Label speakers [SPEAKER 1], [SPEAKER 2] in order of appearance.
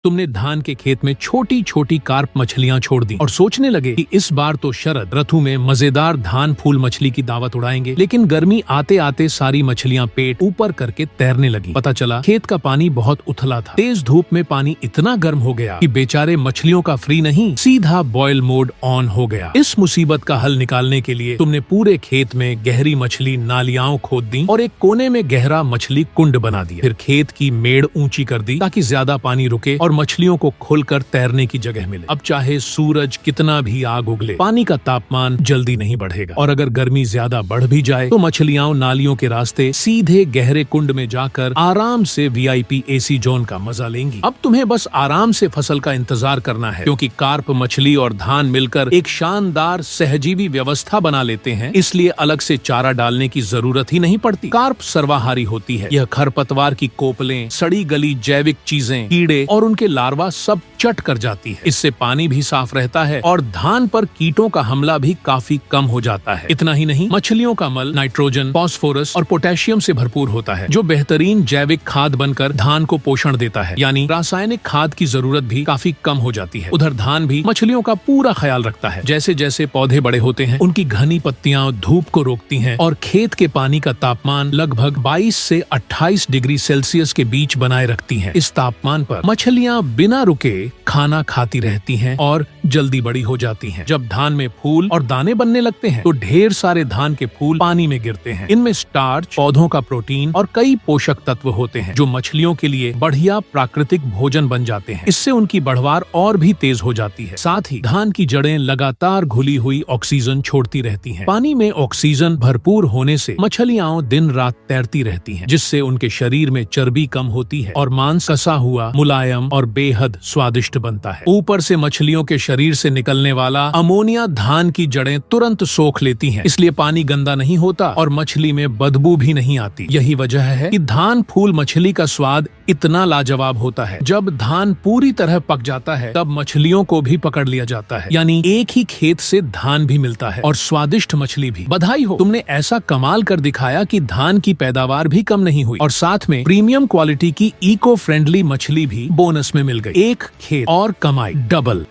[SPEAKER 1] तुमने धान के खेत में छोटी छोटी कार्प मछलियां छोड़ दी और सोचने लगे कि इस बार तो शरद ऋतु में मजेदार धान फूल मछली की दावत उड़ाएंगे। लेकिन गर्मी आते आते सारी मछलियां पेट ऊपर करके तैरने लगी। पता चला खेत का पानी बहुत उथला था। तेज धूप में पानी इतना गर्म हो गया कि बेचारे मछलियों का फ्री नहीं, सीधा बॉयल मोड ऑन हो गया। इस मुसीबत का हल निकालने के लिए तुमने पूरे खेत में गहरी मछली नालियां खोद दी और एक कोने में गहरा मछली कुंड बना दिया। फिर खेत की मेड़ ऊंची कर दी ताकि ज्यादा पानी रुके और मछलियों को खुलकर तैरने की जगह मिले। अब चाहे सूरज कितना भी आग उगले, पानी का तापमान जल्दी नहीं बढ़ेगा और अगर गर्मी ज्यादा बढ़ भी जाए तो मछलियां नालियों के रास्ते सीधे गहरे कुंड में जाकर आराम से VIP AC जोन का मजा लेंगी। अब तुम्हें बस आराम से फसल का इंतजार करना है, क्योंकि कार्प मछली और धान मिलकर एक शानदार सहजीवी व्यवस्था बना लेते हैं, इसलिए अलग से चारा डालने की जरूरत ही नहीं पड़ती। कार्प सर्वाहारी होती है। यह खरपतवार की कोपलें, सड़ी गली जैविक चीजें, कीड़े और उनके लार्वा सब चट कर जाती है। इससे पानी भी साफ रहता है और धान पर कीटों का हमला भी काफी कम हो जाता है। इतना ही नहीं, मछलियों का मल नाइट्रोजन, फास्फोरस और पोटेशियम से भरपूर होता है, जो बेहतरीन जैविक खाद बनकर धान को पोषण देता है। यानी रासायनिक खाद की जरूरत भी काफी कम हो जाती है। उधर धान भी मछलियों का पूरा ख्याल रखता है। जैसे जैसे पौधे बड़े होते हैं, उनकी घनी पत्तियां धूप को रोकती हैं और खेत के पानी का तापमान लगभग 22 से 28 डिग्री सेल्सियस के बीच बनाए रखती हैं। इस तापमान पर मछलियां बिना रुके खाना खाती रहती हैं और जल्दी बड़ी हो जाती हैं। जब धान में फूल और दाने बनने लगते हैं तो ढेर सारे धान के फूल पानी में गिरते हैं। इनमें स्टार्च, पौधों का प्रोटीन और कई पोषक तत्व होते हैं, जो मछलियों के लिए बढ़िया प्राकृतिक भोजन बन जाते हैं। इससे उनकी बढ़वार और भी तेज हो जाती है। साथ ही धान की जड़ें लगातार घुली हुई ऑक्सीजन छोड़ती रहती हैं। पानी में ऑक्सीजन भरपूर होने से मछलियां दिन रात तैरती रहती हैं, जिससे उनके शरीर में चर्बी कम होती है और मांस कसा हुआ, मुलायम और बेहद स्वादिष्ट बनता है। ऊपर से मछलियों के शरीर से निकलने वाला अमोनिया धान की जड़ें तुरंत सोख लेती हैं, इसलिए पानी गंदा नहीं होता और मछली में बदबू भी नहीं आती। यही वजह है कि धान फूल मछली का स्वाद इतना लाजवाब होता है। जब धान पूरी तरह पक जाता है तब मछलियों को भी पकड़ लिया जाता है, यानी एक ही खेत से धान भी मिलता है और स्वादिष्ट मछली भी। बधाई हो, तुमने ऐसा कमाल कर दिखाया कि धान की पैदावार भी कम नहीं हुई और साथ में प्रीमियम क्वालिटी की इको फ्रेंडली मछली भी बोनस में मिल गई। एक खेत और कमाई डबल।